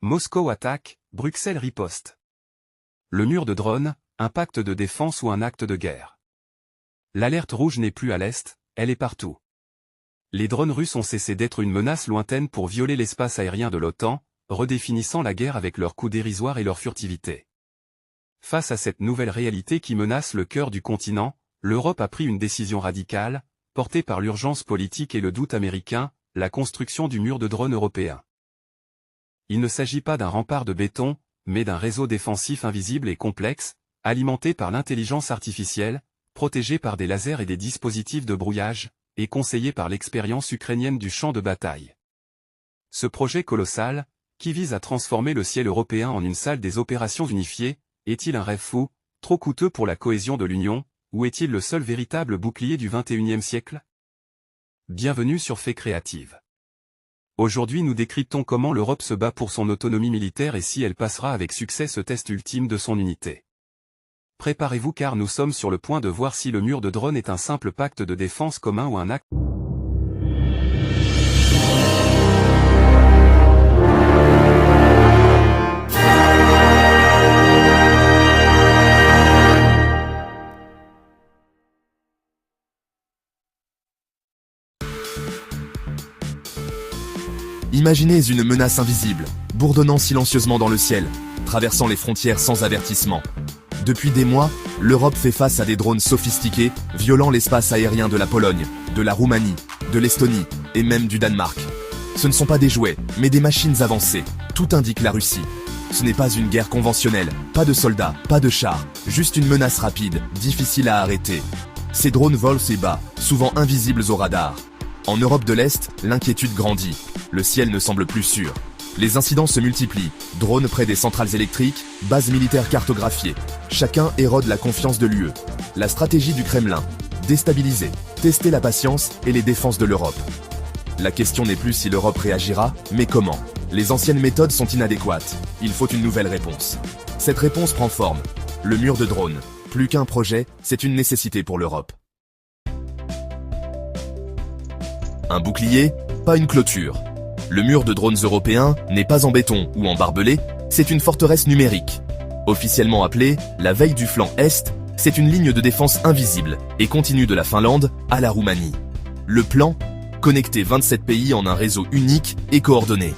Moscou attaque, Bruxelles riposte. Le mur de drones, un pacte de défense ou un acte de guerre. L'alerte rouge n'est plus à l'est, elle est partout. Les drones russes ont cessé d'être une menace lointaine pour violer l'espace aérien de l'OTAN, redéfinissant la guerre avec leurs coûts dérisoires et leur furtivité. Face à cette nouvelle réalité qui menace le cœur du continent, l'Europe a pris une décision radicale, portée par l'urgence politique et le doute américain, la construction du mur de drones européen. Il ne s'agit pas d'un rempart de béton, mais d'un réseau défensif invisible et complexe, alimenté par l'intelligence artificielle, protégé par des lasers et des dispositifs de brouillage, et conseillé par l'expérience ukrainienne du champ de bataille. Ce projet colossal, qui vise à transformer le ciel européen en une salle des opérations unifiées, est-il un rêve fou, trop coûteux pour la cohésion de l'Union, ou est-il le seul véritable bouclier du XXIe siècle? Bienvenue sur Faits Créatives. Aujourd'hui nous décryptons comment l'Europe se bat pour son autonomie militaire et si elle passera avec succès ce test ultime de son unité. Préparez-vous car nous sommes sur le point de voir si le mur de drones est un simple pacte de défense commun ou un acte. Imaginez une menace invisible, bourdonnant silencieusement dans le ciel, traversant les frontières sans avertissement. Depuis des mois, l'Europe fait face à des drones sophistiqués, violant l'espace aérien de la Pologne, de la Roumanie, de l'Estonie, et même du Danemark. Ce ne sont pas des jouets, mais des machines avancées. Tout indique la Russie. Ce n'est pas une guerre conventionnelle, pas de soldats, pas de chars, juste une menace rapide, difficile à arrêter. Ces drones volent et bas, souvent invisibles au radar. En Europe de l'Est, l'inquiétude grandit. Le ciel ne semble plus sûr. Les incidents se multiplient. Drones près des centrales électriques, bases militaires cartographiées. Chacun érode la confiance de l'UE. La stratégie du Kremlin. Déstabiliser, tester la patience et les défenses de l'Europe. La question n'est plus si l'Europe réagira, mais comment. Les anciennes méthodes sont inadéquates. Il faut une nouvelle réponse. Cette réponse prend forme. Le mur de drones. Plus qu'un projet, c'est une nécessité pour l'Europe. Un bouclier, pas une clôture. Le mur de drones européen n'est pas en béton ou en barbelé, c'est une forteresse numérique. Officiellement appelée la veille du flanc Est, c'est une ligne de défense invisible et continue de la Finlande à la Roumanie. Le plan, connecter 27 pays en un réseau unique et coordonné.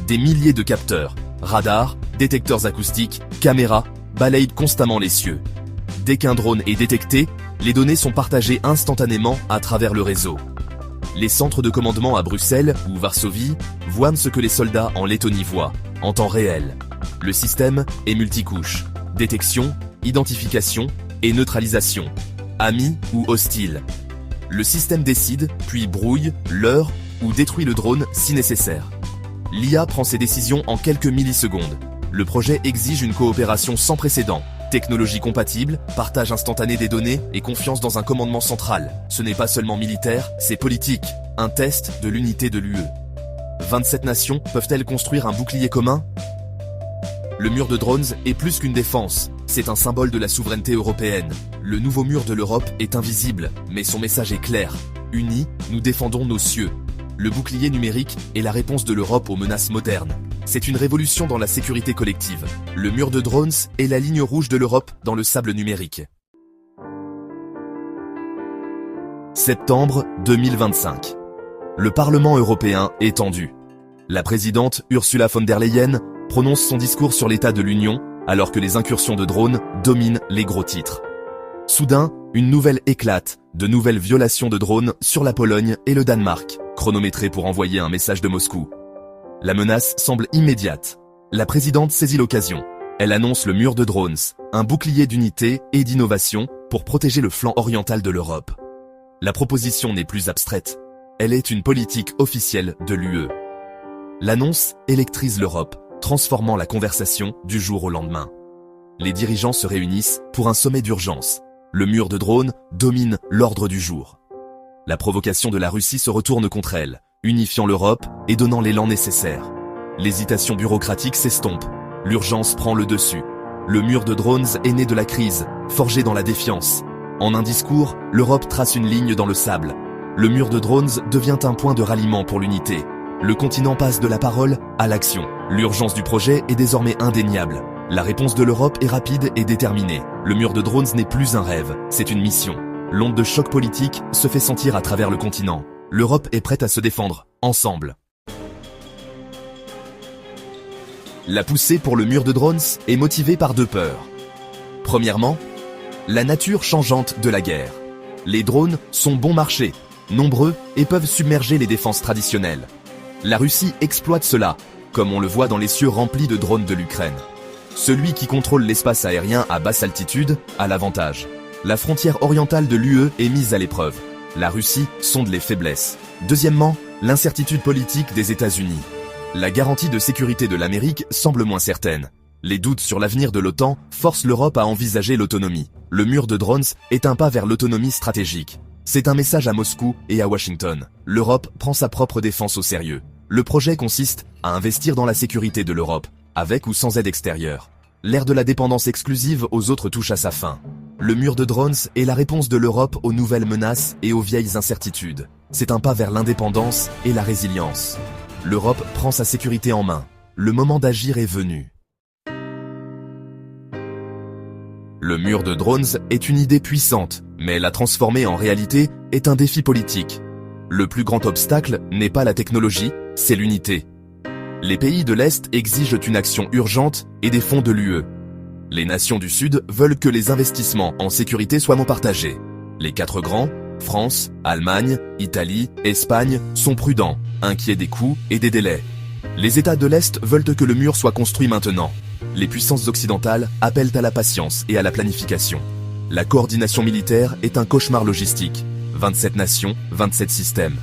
Des milliers de capteurs, radars, détecteurs acoustiques, caméras, balayent constamment les cieux. Dès qu'un drone est détecté, les données sont partagées instantanément à travers le réseau. Les centres de commandement à Bruxelles ou Varsovie voient ce que les soldats en Lettonie voient, en temps réel. Le système est multicouche. Détection, identification et neutralisation. Amis ou hostile. Le système décide, puis brouille, leurre ou détruit le drone si nécessaire. L'IA prend ses décisions en quelques millisecondes. Le projet exige une coopération sans précédent. Technologie compatible, partage instantané des données et confiance dans un commandement central. Ce n'est pas seulement militaire, c'est politique. Un test de l'unité de l'UE. 27 nations peuvent-elles construire un bouclier commun? Le mur de drones est plus qu'une défense. C'est un symbole de la souveraineté européenne. Le nouveau mur de l'Europe est invisible, mais son message est clair. Unis, nous défendons nos cieux. Le bouclier numérique est la réponse de l'Europe aux menaces modernes. C'est une révolution dans la sécurité collective. Le mur de drones est la ligne rouge de l'Europe dans le sable numérique. Septembre 2025. Le Parlement européen est tendu. La présidente Ursula von der Leyen prononce son discours sur l'état de l'Union alors que les incursions de drones dominent les gros titres. Soudain, une nouvelle éclate, de nouvelles violations de drones sur la Pologne et le Danemark, chronométrées pour envoyer un message de Moscou. La menace semble immédiate. La présidente saisit l'occasion. Elle annonce le mur de drones, un bouclier d'unité et d'innovation pour protéger le flanc oriental de l'Europe. La proposition n'est plus abstraite. Elle est une politique officielle de l'UE. L'annonce électrise l'Europe, transformant la conversation du jour au lendemain. Les dirigeants se réunissent pour un sommet d'urgence. Le mur de drones domine l'ordre du jour. La provocation de la Russie se retourne contre elle, unifiant l'Europe et donnant l'élan nécessaire. L'hésitation bureaucratique s'estompe. L'urgence prend le dessus. Le mur de drones est né de la crise, forgé dans la défiance. En un discours, l'Europe trace une ligne dans le sable. Le mur de drones devient un point de ralliement pour l'unité. Le continent passe de la parole à l'action, L'urgence du projet est désormais indéniable. La réponse de l'Europe est rapide et déterminée. Le mur de drones n'est plus un rêve, c'est une mission. L'onde de choc politique se fait sentir à travers le continent. L'Europe est prête à se défendre, ensemble. La poussée pour le mur de drones est motivée par deux peurs. Premièrement, la nature changeante de la guerre. Les drones sont bon marché, nombreux et peuvent submerger les défenses traditionnelles. La Russie exploite cela, comme on le voit dans les cieux remplis de drones de l'Ukraine. Celui qui contrôle l'espace aérien à basse altitude a l'avantage. La frontière orientale de l'UE est mise à l'épreuve. La Russie sonde les faiblesses. Deuxièmement, l'incertitude politique des États-Unis. La garantie de sécurité de l'Amérique semble moins certaine. Les doutes sur l'avenir de l'OTAN forcent l'Europe à envisager l'autonomie. Le mur de drones est un pas vers l'autonomie stratégique. C'est un message à Moscou et à Washington. L'Europe prend sa propre défense au sérieux. Le projet consiste à investir dans la sécurité de l'Europe, avec ou sans aide extérieure. L'ère de la dépendance exclusive aux autres touche à sa fin. Le mur de drones est la réponse de l'Europe aux nouvelles menaces et aux vieilles incertitudes. C'est un pas vers l'indépendance et la résilience. L'Europe prend sa sécurité en main. Le moment d'agir est venu. Le mur de drones est une idée puissante, mais la transformer en réalité est un défi politique. Le plus grand obstacle n'est pas la technologie, c'est l'unité. Les pays de l'Est exigent une action urgente et des fonds de l'UE. Les nations du Sud veulent que les investissements en sécurité soient partagés. Les quatre grands, France, Allemagne, Italie, Espagne, sont prudents, inquiets des coûts et des délais. Les États de l'Est veulent que le mur soit construit maintenant. Les puissances occidentales appellent à la patience et à la planification. La coordination militaire est un cauchemar logistique. 27 nations, 27 systèmes.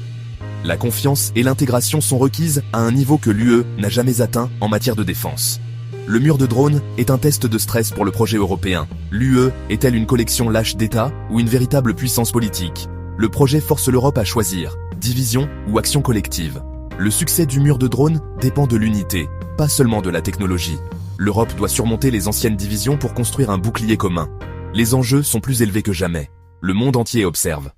La confiance et l'intégration sont requises à un niveau que l'UE n'a jamais atteint en matière de défense. Le mur de drone est un test de stress pour le projet européen. L'UE est-elle une collection lâche d'États ou une véritable puissance politique? Le projet force l'Europe à choisir, division ou action collective. Le succès du mur de drone dépend de l'unité, pas seulement de la technologie. L'Europe doit surmonter les anciennes divisions pour construire un bouclier commun. Les enjeux sont plus élevés que jamais. Le monde entier observe.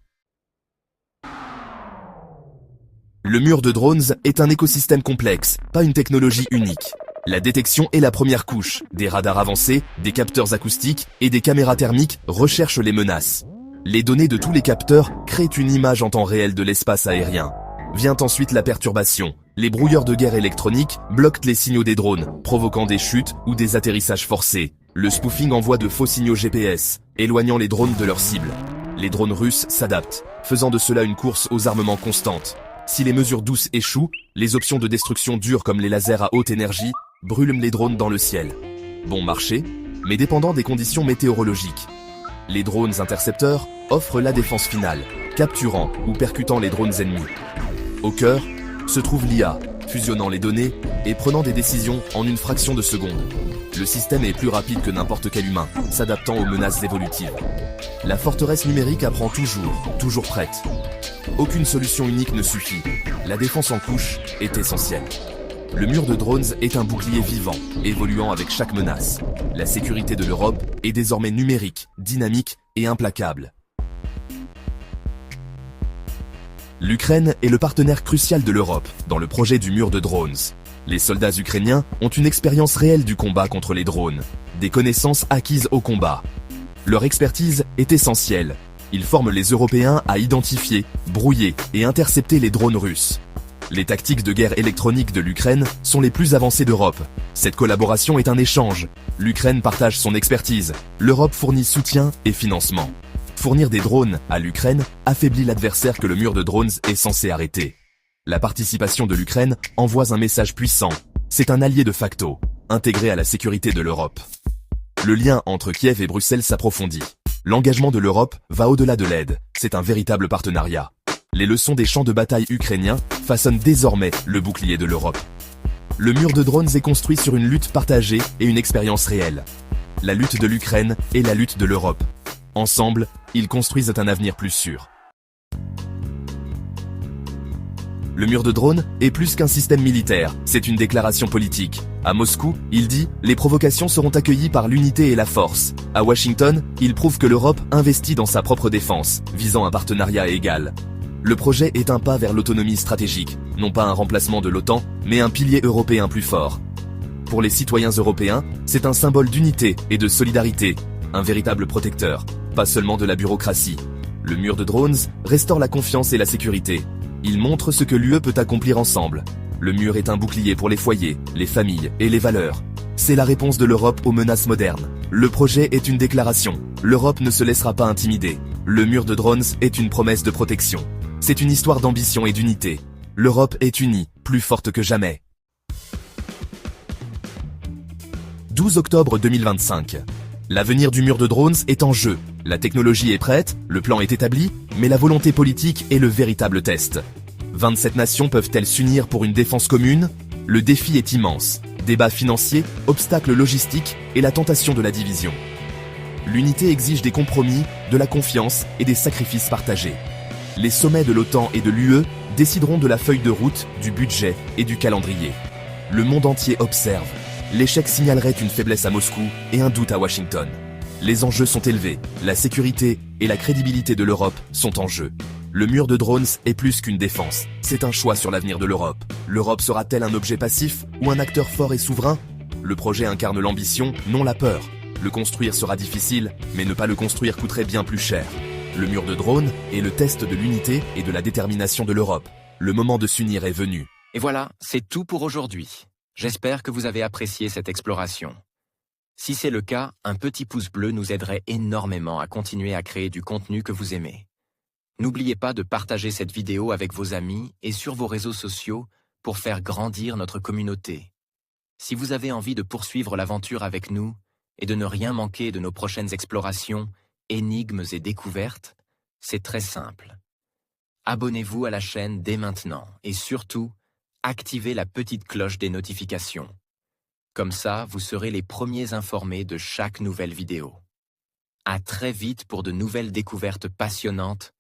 Le mur de drones est un écosystème complexe, pas une technologie unique. La détection est la première couche. Des radars avancés, des capteurs acoustiques et des caméras thermiques recherchent les menaces. Les données de tous les capteurs créent une image en temps réel de l'espace aérien. Vient ensuite la perturbation. Les brouilleurs de guerre électroniques bloquent les signaux des drones, provoquant des chutes ou des atterrissages forcés. Le spoofing envoie de faux signaux GPS, éloignant les drones de leur cible. Les drones russes s'adaptent, faisant de cela une course aux armements constantes. Si les mesures douces échouent, les options de destruction dures comme les lasers à haute énergie brûlent les drones dans le ciel. Bon marché, mais dépendant des conditions météorologiques. Les drones intercepteurs offrent la défense finale, capturant ou percutant les drones ennemis. Au cœur se trouve l'IA, fusionnant les données et prenant des décisions en une fraction de seconde. Le système est plus rapide que n'importe quel humain, s'adaptant aux menaces évolutives. La forteresse numérique apprend toujours prête. Aucune solution unique ne suffit. La défense en couche est essentielle. Le mur de drones est un bouclier vivant, évoluant avec chaque menace. La sécurité de l'Europe est désormais numérique, dynamique et implacable. L'Ukraine est le partenaire crucial de l'Europe dans le projet du mur de drones. Les soldats ukrainiens ont une expérience réelle du combat contre les drones, des connaissances acquises au combat. Leur expertise est essentielle. Ils forment les Européens à identifier, brouiller et intercepter les drones russes. Les tactiques de guerre électronique de l'Ukraine sont les plus avancées d'Europe. Cette collaboration est un échange. L'Ukraine partage son expertise. L'Europe fournit soutien et financement. Fournir des drones à l'Ukraine affaiblit l'adversaire que le mur de drones est censé arrêter. La participation de l'Ukraine envoie un message puissant. C'est un allié de facto, intégré à la sécurité de l'Europe. Le lien entre Kiev et Bruxelles s'approfondit. L'engagement de l'Europe va au-delà de l'aide. C'est un véritable partenariat. Les leçons des champs de bataille ukrainiens façonnent désormais le bouclier de l'Europe. Le mur de drones est construit sur une lutte partagée et une expérience réelle. La lutte de l'Ukraine et la lutte de l'Europe. Ensemble, ils construisent un avenir plus sûr. Le mur de drones est plus qu'un système militaire, c'est une déclaration politique. À Moscou, il dit « Les provocations seront accueillies par l'unité et la force ». À Washington, il prouve que l'Europe investit dans sa propre défense, visant un partenariat égal. Le projet est un pas vers l'autonomie stratégique, non pas un remplacement de l'OTAN, mais un pilier européen plus fort. Pour les citoyens européens, c'est un symbole d'unité et de solidarité, un véritable protecteur, pas seulement de la bureaucratie. Le mur de drones restaure la confiance et la sécurité. Il montre ce que l'UE peut accomplir ensemble. Le mur est un bouclier pour les foyers, les familles et les valeurs. C'est la réponse de l'Europe aux menaces modernes. Le projet est une déclaration. L'Europe ne se laissera pas intimider. Le mur de drones est une promesse de protection. C'est une histoire d'ambition et d'unité. L'Europe est unie, plus forte que jamais. 12 octobre 2025. L'avenir du mur de drones est en jeu. La technologie est prête, le plan est établi, mais la volonté politique est le véritable test. 27 nations peuvent-elles s'unir pour une défense commune? Le défi est immense. Débats financiers, obstacles logistiques et la tentation de la division. L'unité exige des compromis, de la confiance et des sacrifices partagés. Les sommets de l'OTAN et de l'UE décideront de la feuille de route, du budget et du calendrier. Le monde entier observe. L'échec signalerait une faiblesse à Moscou et un doute à Washington. Les enjeux sont élevés, la sécurité et la crédibilité de l'Europe sont en jeu. Le mur de drones est plus qu'une défense, c'est un choix sur l'avenir de l'Europe. L'Europe sera-t-elle un objet passif ou un acteur fort et souverain? Le projet incarne l'ambition, non la peur. Le construire sera difficile, mais ne pas le construire coûterait bien plus cher. Le mur de drones est le test de l'unité et de la détermination de l'Europe. Le moment de s'unir est venu. Et voilà, c'est tout pour aujourd'hui. J'espère que vous avez apprécié cette exploration. Si c'est le cas, un petit pouce bleu nous aiderait énormément à continuer à créer du contenu que vous aimez. N'oubliez pas de partager cette vidéo avec vos amis et sur vos réseaux sociaux pour faire grandir notre communauté. Si vous avez envie de poursuivre l'aventure avec nous et de ne rien manquer de nos prochaines explorations, énigmes et découvertes, c'est très simple. Abonnez-vous à la chaîne dès maintenant et surtout, activez la petite cloche des notifications. Comme ça, vous serez les premiers informés de chaque nouvelle vidéo. À très vite pour de nouvelles découvertes passionnantes